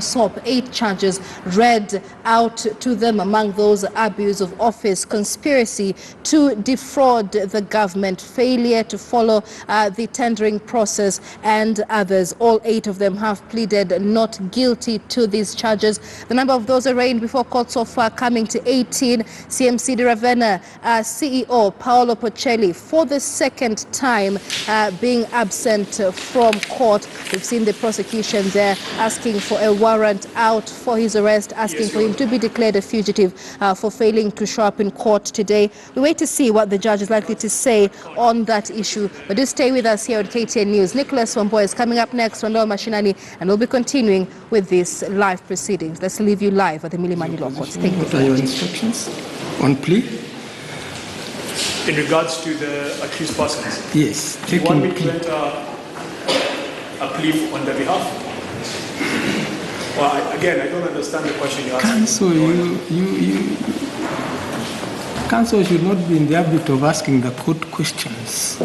SOP, 8 charges read out to them. Among those, abuse of office, conspiracy to defraud the government, failure to follow the tendering process, and others. All 8 of them have pleaded not guilty to these charges. The number of those arraigned before court so far coming to 18. CMC Ravenna CEO Paolo Pocelli, for the second time being absent from court. We've seen the prosecution there asking for a warrant out for his arrest, asking for him to be declared a fugitive for failing to show up in court today. We wait to see what the judge is likely to say on that issue. But do stay with us here at KTN News. Nicholas Wamboy is coming up next on Lower Mashinani, and we'll be continuing with these live proceedings. Let's leave you live at the Milimani Law Courts. Thank you. What are your instructions on plea? In regards to the accused persons? Yes. Do you want me to enter a plea on their behalf? Well, again, I don't understand the question you're asking. Counsel should not be in the habit of asking the court questions.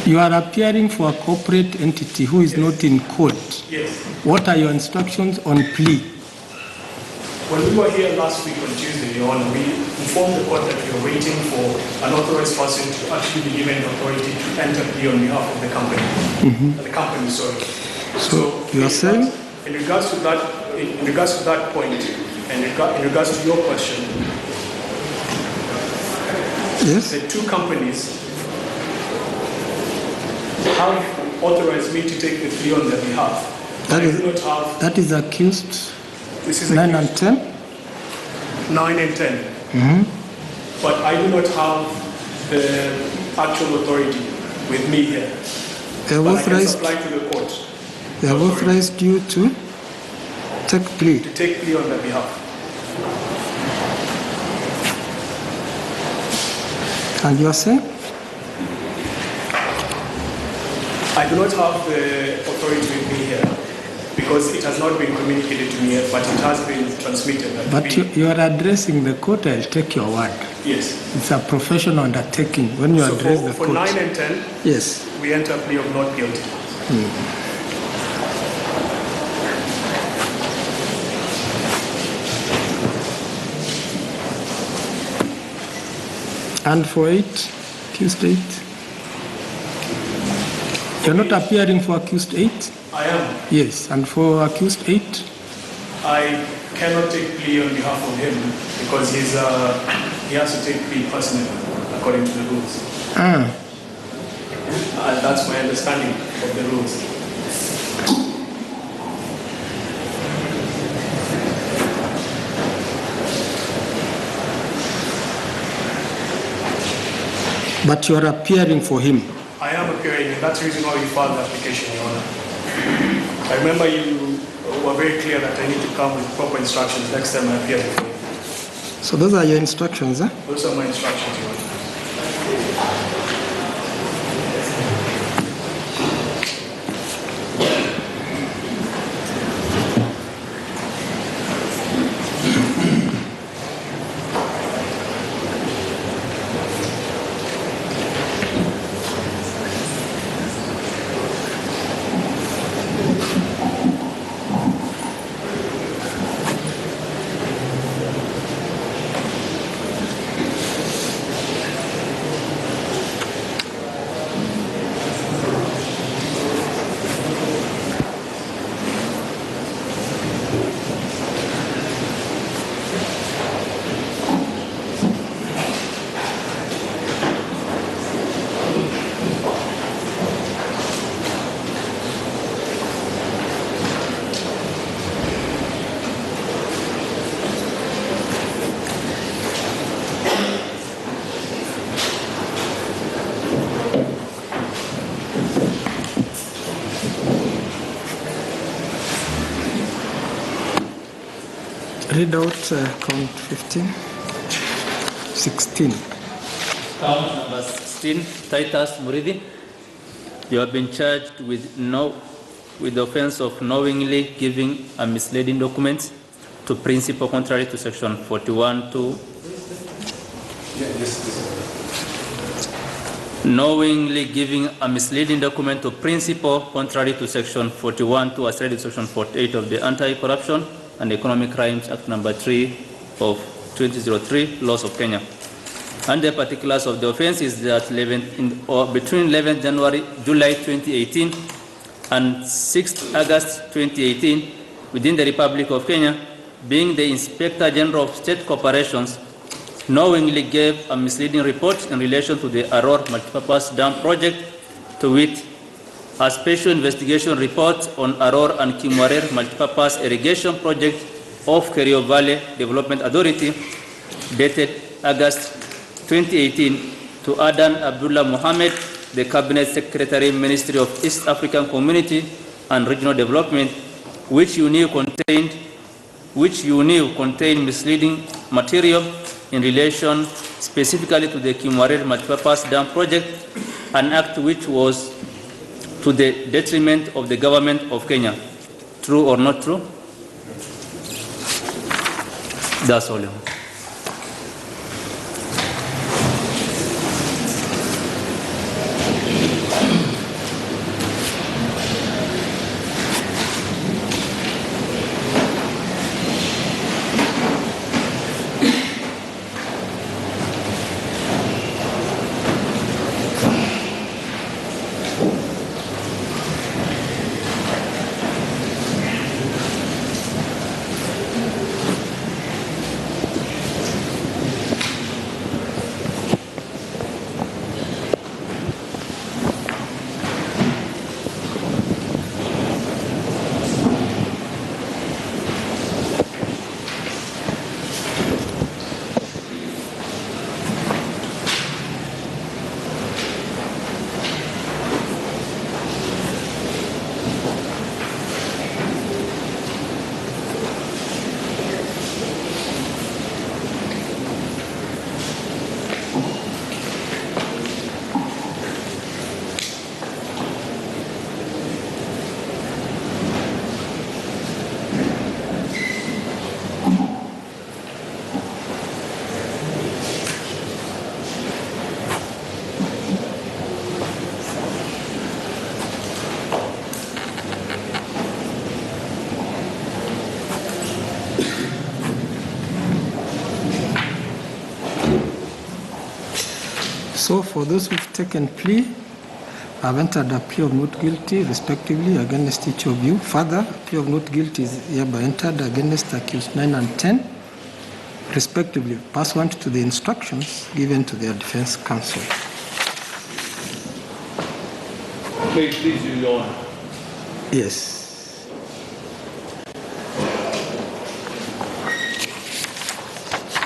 You are appearing for a corporate entity who is not in court. Yes. What are your instructions on plea? When we were here last week on Tuesday, Your Honor, we informed the court that we are waiting for an authorized person to actually be given authority to enter plea on behalf of the company. The company, sorry. So you are saying? In regards to that point, and in regards to your question, yes, the 2 companies have authorized me to take the plea on their behalf. That is accused. This is 9 and 10? 9 and 10. But I do not have the actual authority with me here. But I can supply to the court. They have authorized you to take plea? To take plea on their behalf. And you are saying? I do not have the authority with me here because it has not been communicated to me yet, but it has been transmitted. But you are addressing the court, I'll take your word. Yes. It's a professional undertaking when you address the court. For 9 and 10, yes, we enter a plea of not guilty. And for 8, accused 8? You're not appearing for accused 8? I am. Yes, and for accused 8? I cannot take plea on behalf of him because he has to take plea personally according to the rules. That's my understanding of the rules. But you are appearing for him? I am appearing, and that's the reason why we filed the application, Your Honor. I remember you were very clear that I need to come with proper instructions next time I appear before you. So those are your instructions, eh? Those are my instructions, Your Honor. Read out count 15, 16. Count number 16, Titus Muridi. You have been charged with the offense of knowingly giving a misleading document to principle contrary to section 41(2). knowingly giving a misleading document to principal contrary to section 41 to as related to section 48 of the Anti-Corruption and Economic Crimes Act number 3 of 2003 laws of Kenya. And the particulars of the offense is that between 11th July 2018 and 6th August 2018, within the Republic of Kenya, being the Inspector General of State Corporations, knowingly gave a misleading report in relation to the Aror Multipurpose Dam project, to wit, a special investigation report on Aror and Kimwarer Multipurpose Irrigation Project of Kerio Valley Development Authority, dated August 2018, to Adan Abdullah Mohammed, the Cabinet Secretary, Ministry of East African Community and Regional Development, which you knew contained misleading material in relation specifically to the Kimwarer Multipurpose Dam project, an act which was to the detriment of the government of Kenya. True or not true? That's all. So for those who've taken plea, I've entered a plea of not guilty, respectively, against each of you. Further, a plea of not guilty is hereby entered against accused 9 and 10, respectively, pursuant to the instructions given to their defense counsel. May it please you, Your Honor. Yes.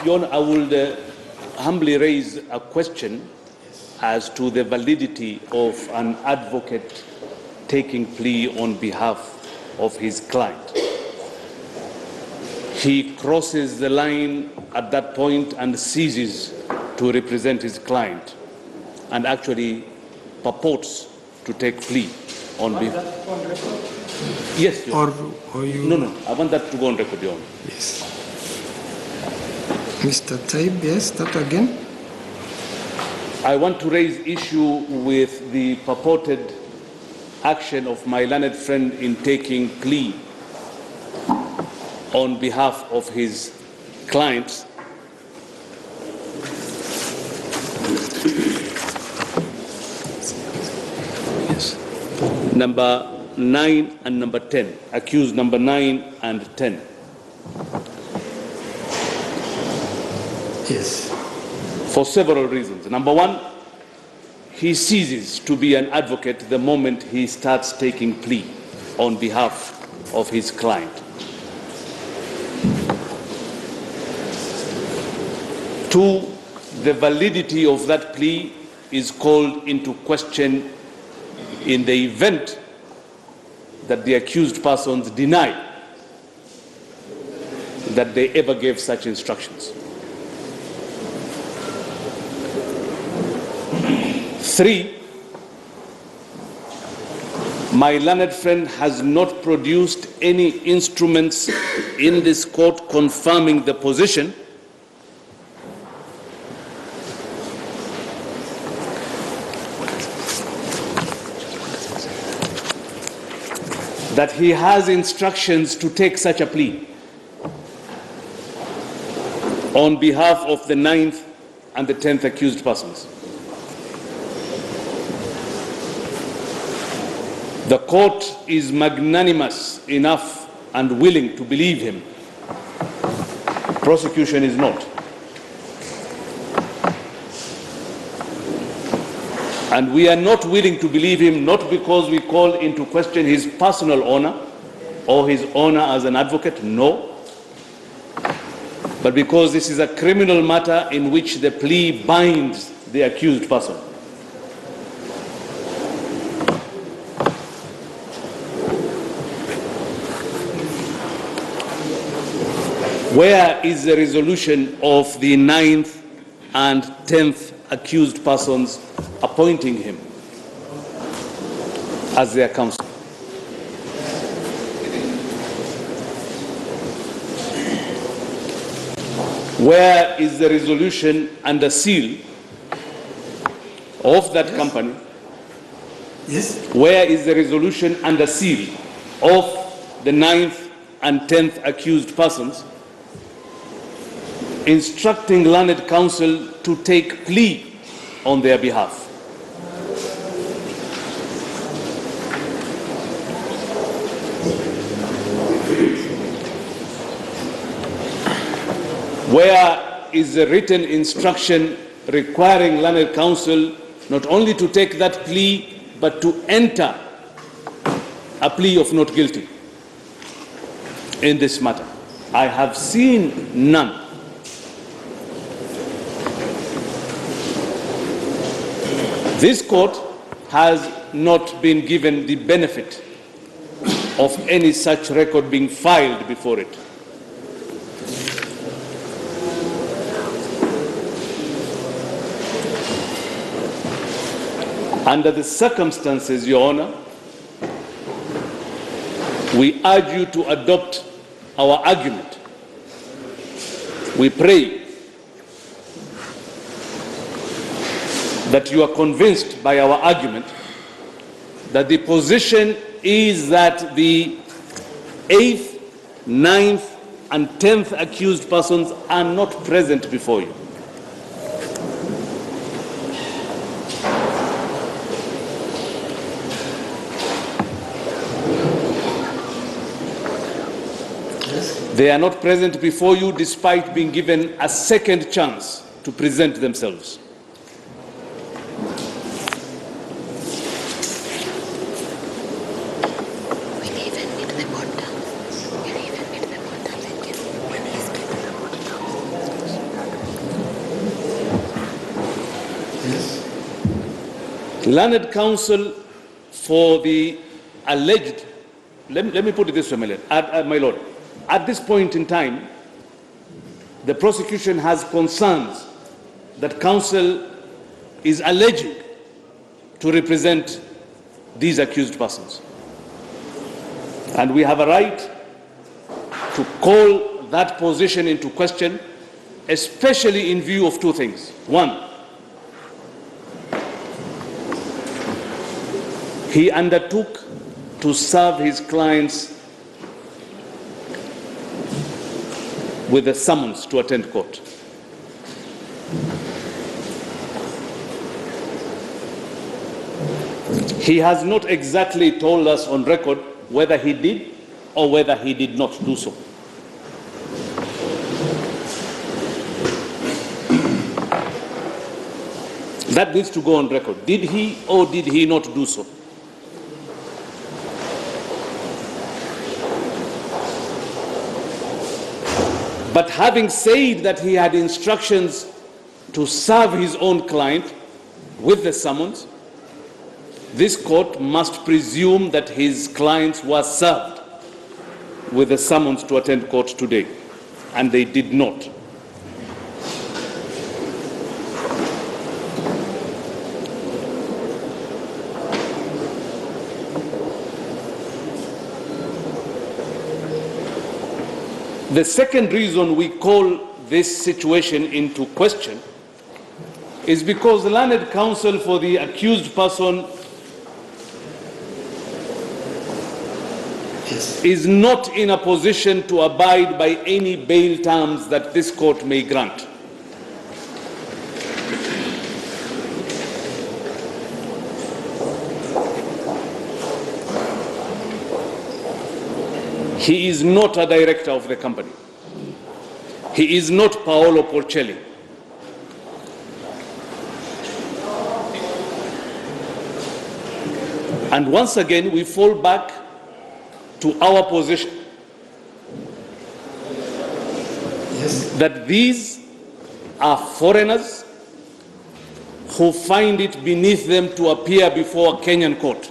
Your Honor, I will humbly raise a question as to the validity of an advocate taking plea on behalf of his client. He crosses the line at that point and ceases to represent his client and actually purports to take plea on behalf. Yes, Your Honor. Or you... No, I want that to go on record, Your Honor. Yes. Mr. Taib, yes, that again? I want to raise issue with the purported action of my learned friend in taking plea on behalf of his clients. Yes. Number 9 and number 10, accused number 9 and 10. Yes. For several reasons. Number one, he ceases to be an advocate the moment he starts taking plea on behalf of his client. 2, the validity of that plea is called into question in the event that the accused persons deny that they ever gave such instructions. 3, my learned friend has not produced any instruments in this court confirming the position that he has instructions to take such a plea on behalf of the 9th and the 10th accused persons. The court is magnanimous enough and willing to believe him. Prosecution is not. And we are not willing to believe him, not because we call into question his personal honor or his honor as an advocate, no, but because this is a criminal matter in which the plea binds the accused person. Where is the resolution of the 9th and 10th accused persons appointing him as their counsel? Where is the resolution and the seal of that company? Yes. Where is the resolution and the seal of the 9th and 10th accused persons instructing learned counsel to take plea on their behalf? Where is the written instruction requiring learned counsel not only to take that plea but to enter a plea of not guilty in this matter? I have seen none. This court has not been given the benefit of any such record being filed before it. Under the circumstances, Your Honor, we urge you to adopt our argument. We pray that you are convinced by our argument that the position is that the 8th, 9th, and 10th accused persons are not present before you. They are not present before you despite being given a second chance to present themselves. Learned counsel for the alleged, let me put it this way, my lord. At this point in time, the prosecution has concerns that counsel is alleging to represent these accused persons. And we have a right to call that position into question, especially in view of two things. One, he undertook to serve his clients with a summons to attend court. He has not exactly told us on record whether he did or whether he did not do so. That needs to go on record. Did he or did he not do so? But having said that he had instructions to serve his own client with the summons, this court must presume that his clients were served with the summons to attend court today, and they did not. The second reason we call this situation into question is because the learned counsel for the accused person is not in a position to abide by any bail terms that this court may grant. He is not a director of the company. He is not Paolo Porcelli. And once again, we fall back to our position that these are foreigners who find it beneath them to appear before a Kenyan court.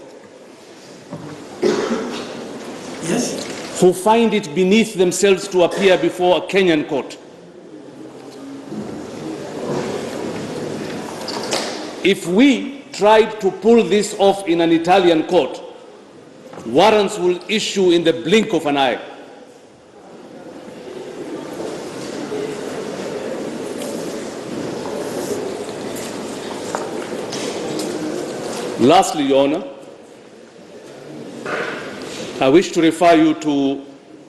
Who find it beneath themselves to appear before a Kenyan court. If we tried to pull this off in an Italian court, warrants will issue in the blink of an eye. Lastly, Your Honor, I wish to refer you to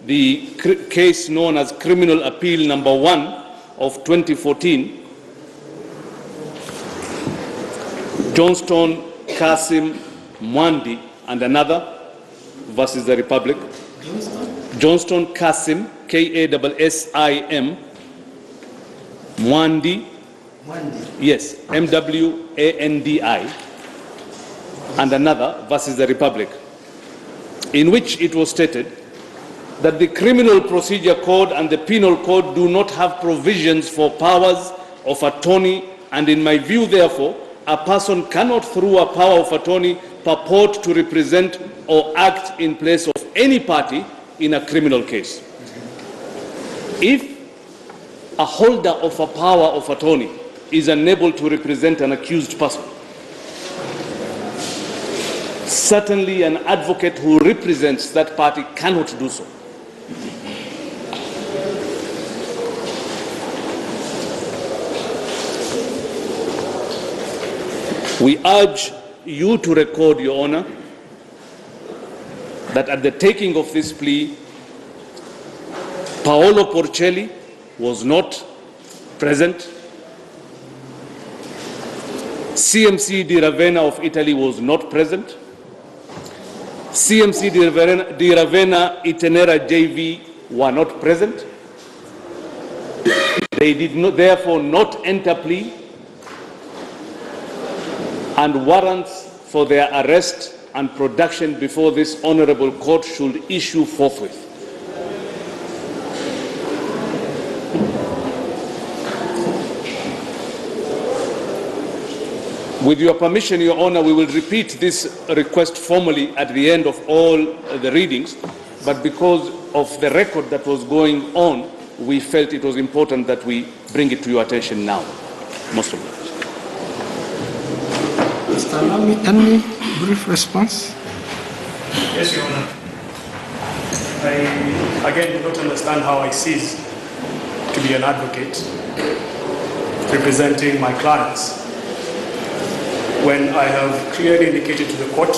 the case known as Criminal Appeal Number 1 of 2014, Johnston Kasim Mwandi and another versus the Republic. Johnston Kasim, Kassim, Mwandi, yes, Mwandi, and another versus the Republic, in which it was stated that the Criminal Procedure Code and the Penal Code do not have provisions for powers of attorney, and in my view, therefore, a person cannot, through a power of attorney, purport to represent or act in place of any party in a criminal case. If a holder of a power of attorney is unable to represent an accused person, certainly an advocate who represents that party cannot do so. We urge you to record, Your Honor, that at the taking of this plea, Paolo Porcelli was not present. CMC Di Ravenna of Italy was not present. CMC Di Ravenna Itenera JV were not present. They did not, therefore not enter plea, and warrants for their arrest and production before this honorable court should issue forthwith. With your permission, Your Honor, we will repeat this request formally at the end of all the readings, but because of the record that was going on, we felt it was important that we bring it to your attention now. Most of it. Mr. Lamy, any brief response? Yes, Your Honor. I, again, do not understand how I cease to be an advocate representing my clients when I have clearly indicated to the court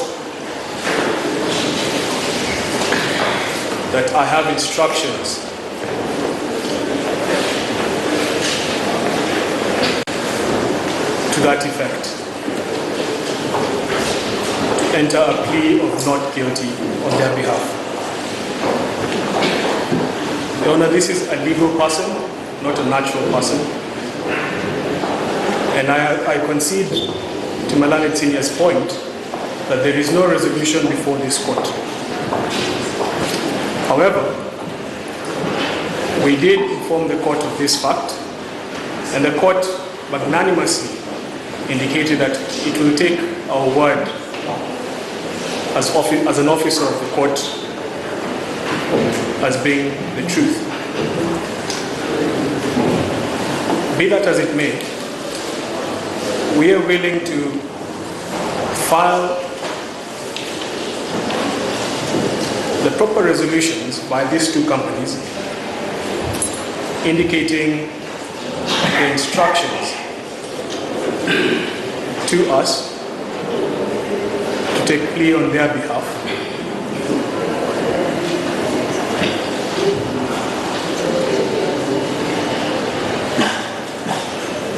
that I have instructions to that effect, to enter a plea of not guilty on their behalf. Your Honor, this is a legal person, not a natural person. And I concede to Malanit Senior's point that there is no resolution before this court. However, we did inform the court of this fact, and the court magnanimously indicated that it will take our word as an officer of the court as being the truth. Be that as it may, we are willing to file the proper resolutions by these two companies indicating the instructions to us to take plea on their behalf,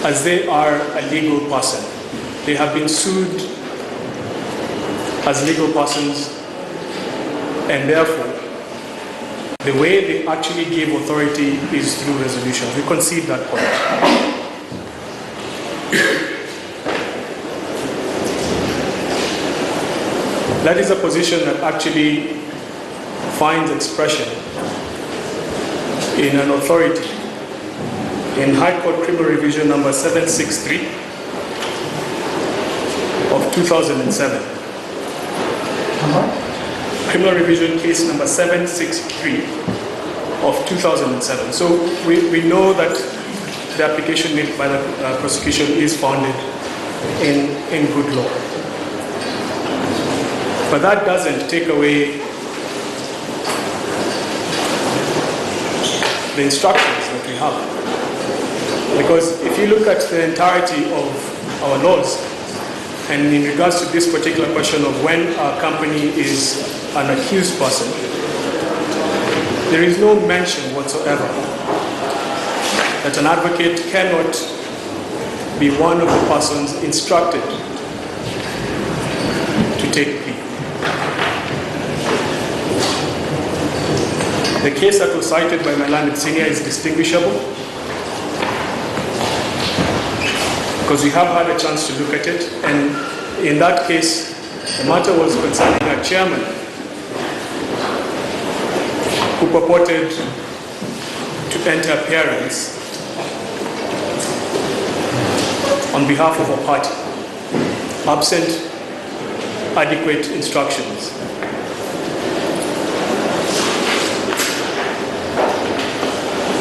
as they are a legal person. They have been sued as legal persons, and therefore, the way they actually gave authority is through resolution. We concede that point. That is a position that actually finds expression in an authority in High Court Criminal Revision number 763 of 2007. Criminal Revision case number 763 of 2007. So we know that the application made by the prosecution is founded in good law. But that doesn't take away the instructions that we have. Because if you look at the entirety of our laws, and in regards to this particular question of when a company is an accused person, there is no mention whatsoever that an advocate cannot be one of the persons instructed to take plea. The case that was cited by my learned senior is distinguishable because we have had a chance to look at it, and in that case, the matter was concerning a chairman who purported to enter appearance on behalf of a party, absent adequate instructions.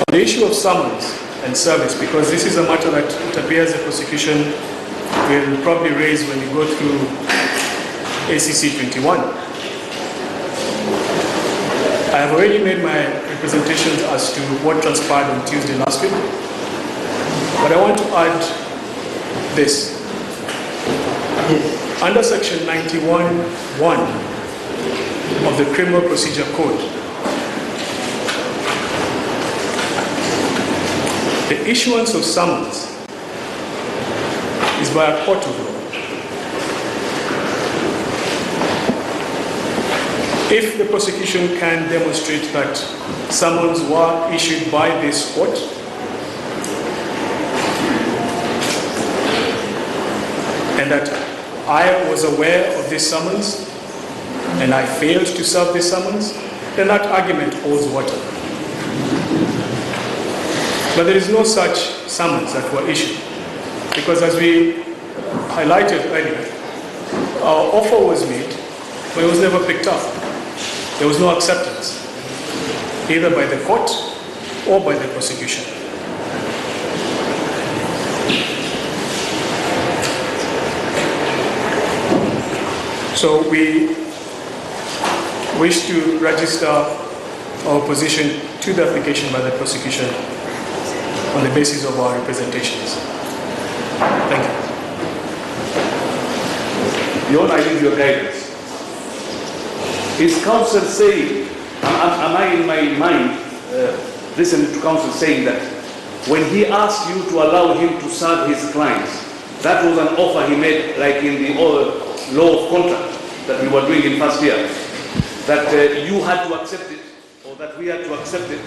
On the issue of summons and service, because this is a matter that it appears the prosecution will probably raise when we go through ACC 21. I have already made my representations as to what transpired on Tuesday last week, but I want to add this. Under section 91(1) of the Criminal Procedure Code, the issuance of summons is by a court of law. If the prosecution can demonstrate that summons were issued by this court, and that I was aware of this summons and I failed to serve this summons, then that argument holds water. But there is no such summons that were issued, because as we highlighted earlier, our offer was made, but it was never picked up. There was no acceptance, either by the court or by the prosecution. So we wish to register our position to the application by the prosecution on the basis of our representations. Thank you. Your, I need your guidance. Is counsel saying, am I in my mind listening to counsel saying that when he asked you to allow him to serve his clients, that was an offer he made, like in the old law of contract that we were doing in first year, that you had to accept it, or that we had to accept it?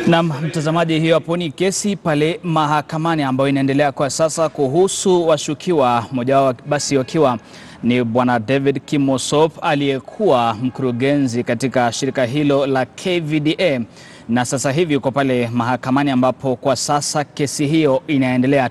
Na mtazamaji, hiyo hapo ni kesi pale mahakamani ambayo inaendelea kwa sasa kuhusu washukiwa, mmoja wao basi wakiwa ni Bwana David Kimosop aliyekuwa mkurugenzi katika shirika hilo la KVDA, na sasa hivi yuko pale mahakamani ambapo kwa sasa kesi hiyo inaendelea.